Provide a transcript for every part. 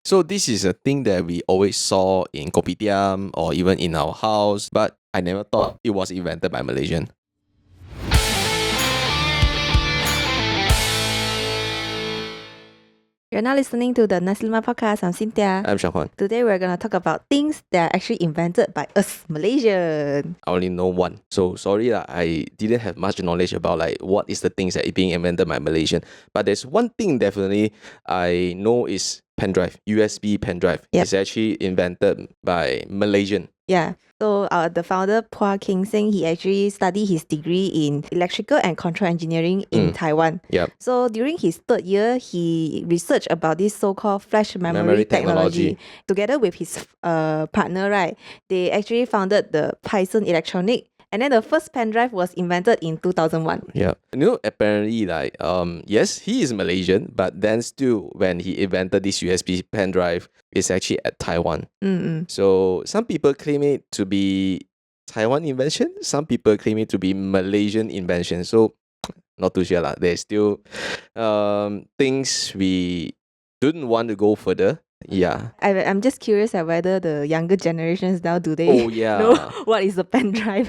So this is a thing that we always saw in kopitiam or even in our house, but I never thought it was invented by Malaysian. You're now listening to the Nasi Lemak podcast. I'm Cynthia. I'm Shanghuan. Today we're going to talk about things that are actually invented by us Malaysian. I only know one. So sorry lah, I didn't have much knowledge about like what is the things that are being invented by Malaysian. But there's one thing definitely I know is pen drive, USB pen drive. Yep. It's actually invented by Malaysian. Yeah. So the founder, Phua King Seng, he actually studied his degree in electrical and control engineering in Taiwan. Yep. So during his third year, he researched about this so-called flash memory technology. Together with his partner, right, they actually founded the Python Electronic. And then the first pen drive was invented in 2001. Yeah. Apparently like yes, he is Malaysian, but then still when he invented this USB pen drive, it's actually at Taiwan. So some people claim it to be Taiwan invention, some people claim it to be Malaysian invention. So not too sure lah. There's still things we didn't want to go further. Yeah. I'm just curious at whether the younger generations now, do they know what is a pen drive?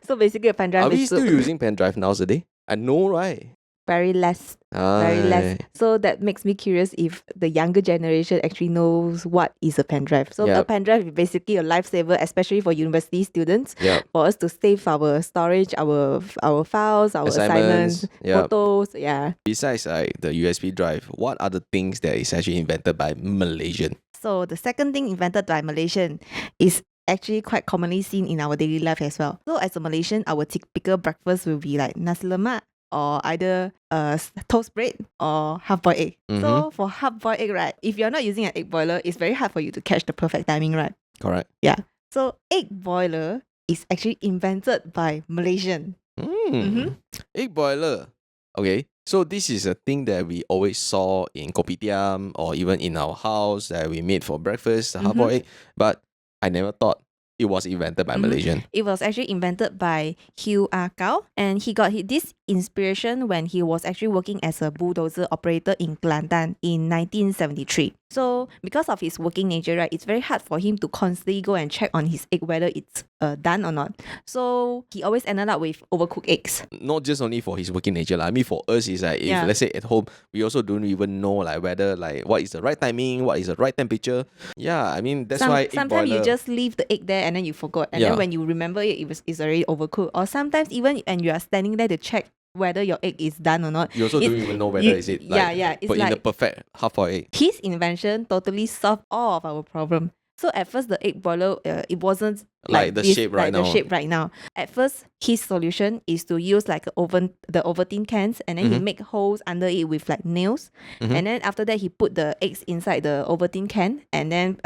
So basically a pen drive Are we still using pen drive nowadays? I know, right? Very less. So that makes me curious if the younger generation actually knows what is a pen drive. So a pen drive is basically a lifesaver, especially for university students, for us to save our storage, our files, our assignments, photos. Yeah. Besides like the USB drive, what are the things that is actually invented by Malaysian? So the second thing invented by Malaysian is actually quite commonly seen in our daily life as well. So as a Malaysian, our typical breakfast will be like Nasi Lemak, or either toast bread or half-boiled egg. So for half-boiled egg, right, if you're not using an egg boiler, it's very hard for you to catch the perfect timing, right? Correct. Yeah. So egg boiler is actually invented by Malaysian. Egg boiler. Okay. So this is a thing that we always saw in kopitiam or even in our house that we made for breakfast, the half-boiled egg. But I never thought it was invented by Malaysian. It was actually invented by Hugh Kau, and he got this inspiration when he was actually working as a bulldozer operator in Kelantan in 1973. So because of his working nature, right, it's very hard for him to constantly go and check on his egg whether it's done or not. So he always ended up with overcooked eggs. Not just only for his working nature. I mean, for us, it's like, if let's say at home, we also don't even know like whether like what is the right timing, what is the right temperature. Yeah, I mean, that's why sometimes you just leave the egg there and then you forgot. And then when you remember it's already overcooked. Or sometimes even when you are standing there to check whether your egg is done or not, you also don't even know whether is it like, it's but like in the perfect half-boiled egg. His invention totally solved all of our problem. So at first the egg boiler, it wasn't like the shape right now. At first, his solution is to use like the Ovaltine cans, and then he make holes under it with like nails, and then after that he put the eggs inside the Ovaltine can, and then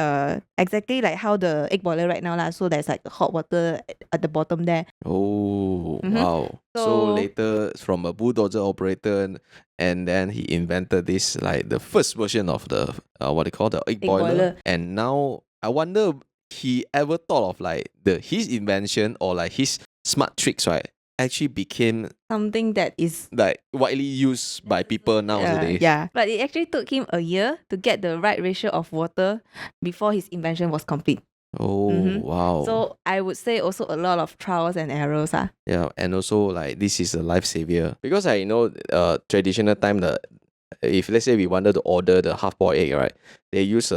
exactly like how the egg boiler right now lah. So there's like hot water at the bottom there. Oh wow! So later, from a bulldozer operator, and then he invented this like the first version of the what they call the egg boiler, and now I wonder he ever thought of like his invention or like his smart tricks, right, actually became something that is like widely used by people nowadays. But it actually took him a year to get the right ratio of water before his invention was complete. Oh wow. So I would say also a lot of trials and errors. Yeah, and also like this is a lifesaver, because I know traditional time, if let's say we wanted to order the half-boiled egg, right, they use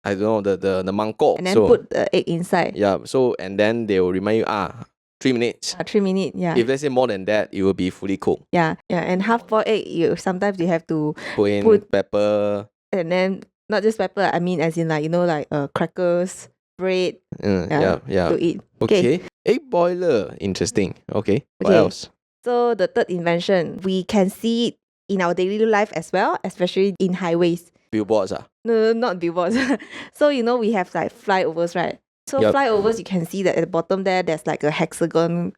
I don't know, the mangkok. And then put the egg inside. Yeah, so and then they will remind you 3 minutes. 3 minutes, yeah. If let's say more than that, it will be fully cooked. Yeah. And half-boiled egg, sometimes you have to put pepper. And then not just pepper, I mean as in like, like crackers, bread. To eat. Okay. Egg boiler, interesting. Okay. What else? So the third invention, we can see it in our daily life as well, especially in highways. Billboards No, not billboards. So we have like flyovers, right? So flyovers, you can see that at the bottom there's like a hexagon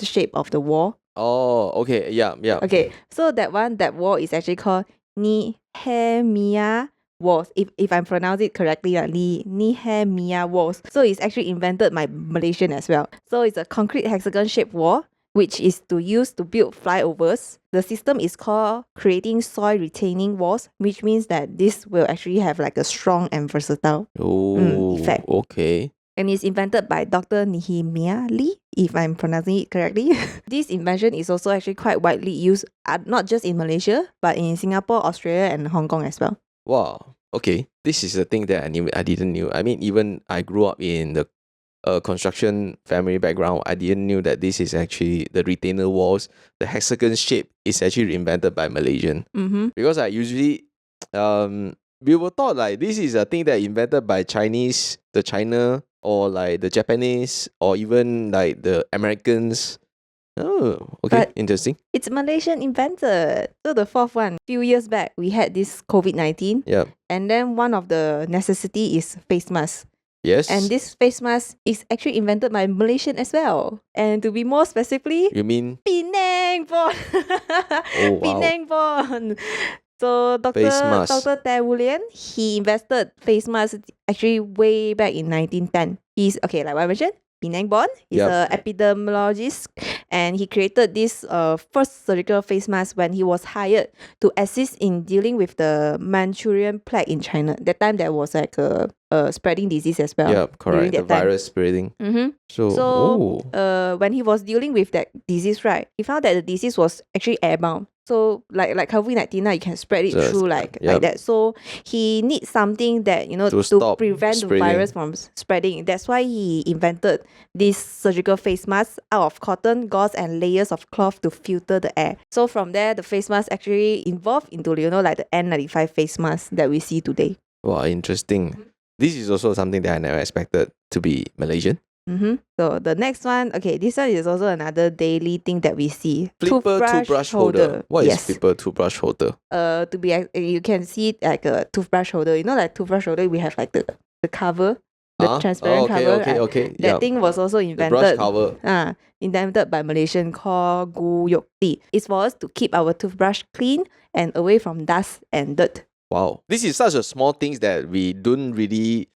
shape of the wall. Oh, okay. Yeah. Okay, so that wall is actually called Nehemiah walls. If I'm pronouncing it correctly, Nehemiah walls. So it's actually invented by Malaysian as well. So it's a concrete hexagon shaped wall which is to use to build flyovers. The system is called creating soil retaining walls, which means that this will actually have like a strong and versatile effect. Okay. And it's invented by Dr. Nehemiah Lee, if I'm pronouncing it correctly. This invention is also actually quite widely used, not just in Malaysia, but in Singapore, Australia, and Hong Kong as well. Wow. Okay. This is a thing that I didn't knew. I mean, even I grew up in the construction family background, I didn't knew that this is actually the retainer walls. The hexagon shape is actually invented by Malaysian. Because I usually we were thought like this is a thing that invented by the China, or like the Japanese, or even like the Americans. Oh, okay, But interesting. It's Malaysian invented. So the fourth one, few years back, we had this COVID-19. Yeah. And then one of the necessity is face mask. Yes. And this face mask is actually invented by Malaysian as well. And to be more specifically, You mean Penang born. Oh, wow. Penang born. So Face mask. Dr. Tay Wulian, he invested face mask actually way back in 1910. He's, okay, like what I mentioned, Penang born. He's Yep. a epidemiologist, and he created this first surgical face mask when he was hired to assist in dealing with the Manchurian plague in China. That time there was like a spreading disease as well. Yeah, correct. The that time. virus spreading. So when he was dealing with that disease, right, he found that the disease was actually airbound. So like COVID-19, you can spread it Just- through like yep. that. So he needs something that, To stop prevent spreading. the virus from spreading. That's why he invented this surgical face mask out of cotton, gauze, and layers of cloth to filter the air. So from there, the face mask actually evolved into, like the N95 face mask that we see today. Wow, interesting. This is also something that I never expected to be Malaysian. So the next one, okay, this one is also another daily thing that we see. Flipper toothbrush holder. What is Yes. flipper toothbrush holder? You can see it like a toothbrush holder. You know, like toothbrush holder, we have like the cover, the transparent cover. right? Okay. That thing was also The brush invented. cover. Invented by Malaysian called Gu Yok Ti. It's for us to keep our toothbrush clean and away from dust and dirt. Wow. This is such a small things that we don't really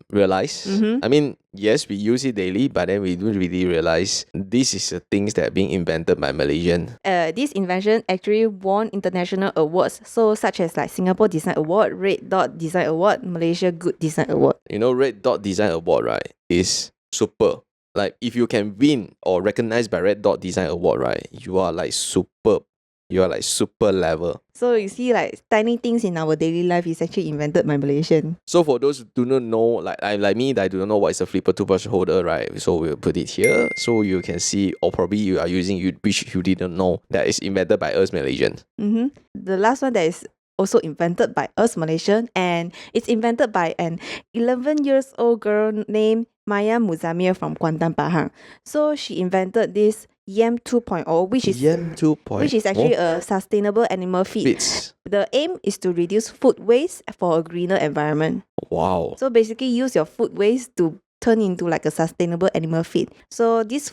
realize. I mean, yes, we use it daily, but then we don't really realize this is the things that are being invented by Malaysian. This invention actually won international awards, so such as like Singapore Design Award, Red Dot Design Award, Malaysia Good Design Award. You know, Red Dot Design Award, right, is super. Like, if you can win or recognized by Red Dot Design Award, right, you are like superb. You are like super level. So you see, like tiny things in our daily life is actually invented by Malaysian. So for those who do not know, like me, that I do not know what is a flipper toothbrush holder, right? So we'll put it here so you can see, or probably you are using which you didn't know, that is invented by us Malaysians. The last one that is also invented by us Malaysian, and it's invented by an 11 years old girl named Maya Muzamir from Kuantan Pahang. So she invented this Yam 2.0, which is Yam 2.0. which is actually a sustainable animal feed. Fits. The aim is to reduce food waste for a greener environment. Wow. So basically use your food waste to turn into like a sustainable animal feed. So this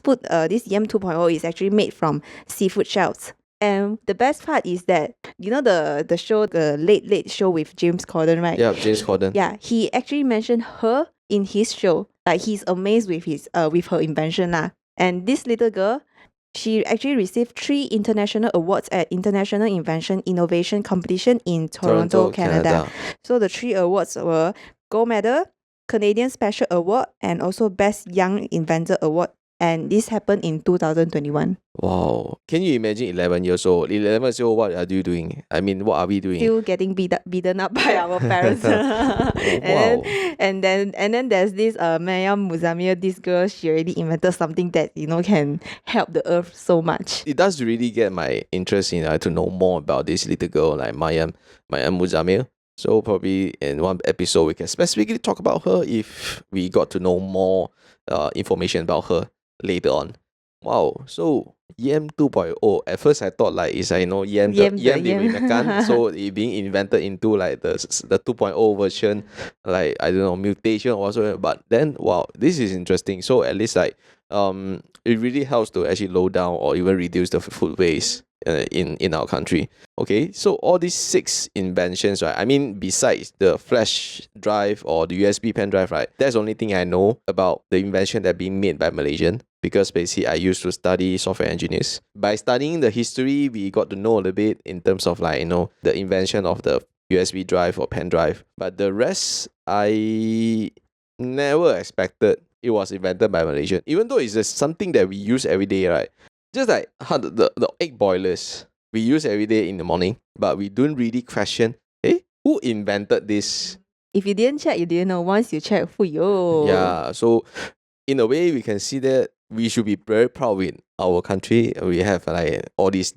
this Yam 2.0 is actually made from seafood shells. And the best part is that, you know, the show, the Late Late Show with James Corden, right? Yeah, James Corden. Yeah, he actually mentioned her in his show. Like, he's amazed with her invention lah. And this little girl, she actually received 3 international awards at International Invention Innovation Competition in Toronto, Canada. So the 3 awards were Gold Medal, Canadian Special Award, and also Best Young Inventor Award. And this happened in 2021. Wow. Can you imagine 11 years old? 11 years old, what are you doing? I mean, what are we doing? Still getting beaten up by our parents. Wow. And then there's this Mayam Muzamir, this girl, she already invented something that, you know, can help the earth so much. It does really get my interest in to know more about this little girl like Mayam Muzamil. So probably in one episode we can specifically talk about her if we got to know more information about her later on. Wow. So Yam 2.0. At first I thought like it's Yam di makan. So it being invented into like the 2.0 version, like I don't know, mutation or whatsoever. But then wow, this is interesting. So at least like it really helps to actually low down or even reduce the food waste in our country. Okay, so all these 6 inventions, right? I mean, besides the flash drive or the USB pen drive, right? That's the only thing I know about the invention that being made by Malaysian, because basically I used to study software engineers. By studying the history, we got to know a little bit in terms of like, the invention of the USB drive or pen drive. But the rest, I never expected it was invented by Malaysian. Even though it's just something that we use every day, right? Just like how the egg boilers we use every day in the morning, but we don't really question, who invented this? If you didn't check, you didn't know. Once you check, yo. Yeah, so in a way, we can see that we should be very proud with our country. We have like all these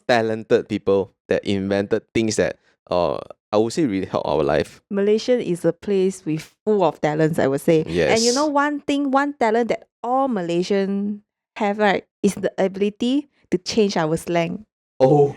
talented people that invented things that I would say really help our life. Malaysia is a place with full of talents, I would say. Yes. And you know one talent that all Malaysian have, right, is the ability to change our slang. Oh.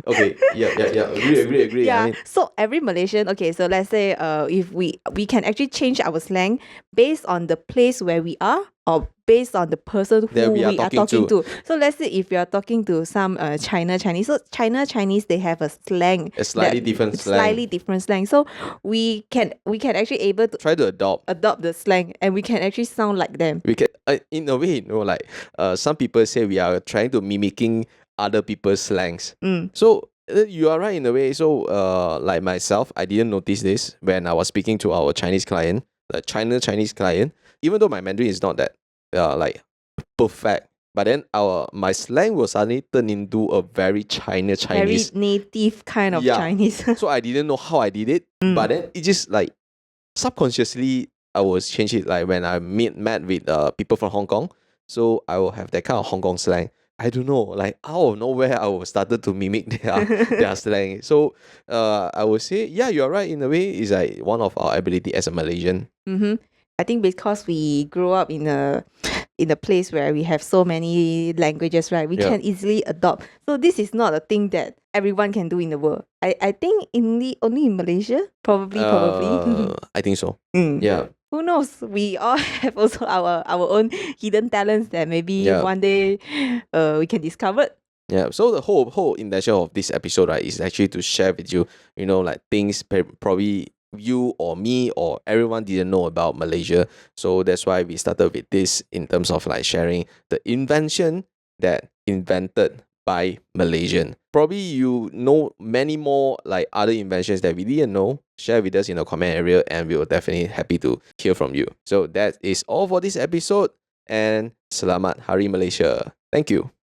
Okay. Yeah. Agree. Yeah. I mean, So every Malaysian, okay, so let's say if we can actually change our slang based on the place where we are, or based on the person who that we are talking to. to. So let's say if you are talking to some China Chinese, so China Chinese, they have a slang, A slightly different slang. slightly different slang. So we can actually able to Try to adopt the slang, and we can actually sound like them. We can, in a way, like some people say we are trying to mimicking other people's slangs. So you are right in a way. So like myself, I didn't notice this when I was speaking to our Chinese client, the Chinese client. Even though my Mandarin is not that like perfect, but then my slang will suddenly turn into a very Chinese. Very native kind of Yeah. Chinese. So I didn't know how I did it, but then it just like subconsciously I was change it. Like when I met with people from Hong Kong, so I will have that kind of Hong Kong slang. I don't know, like out of nowhere, I will started to mimic their slang. So I would say, yeah, you're right in a way. It's like one of our ability as a Malaysian. I think because we grew up in a place where we have so many languages, right? We can easily adopt. So this is not a thing that everyone can do in the world. I think only in Malaysia, probably. I think so. Yeah. Who knows? We all have also our own hidden talents that maybe one day we can discover. Yeah, so the whole intention of this episode, right, is actually to share with you, like things probably you or me or everyone didn't know about Malaysia. So that's why we started with this in terms of like sharing the invention that invented by Malaysian. Probably you know many more like other inventions that we didn't know. Share with us in the comment area, and we will definitely happy to hear from you. So that is all for this episode, and Selamat Hari Malaysia. Thank you.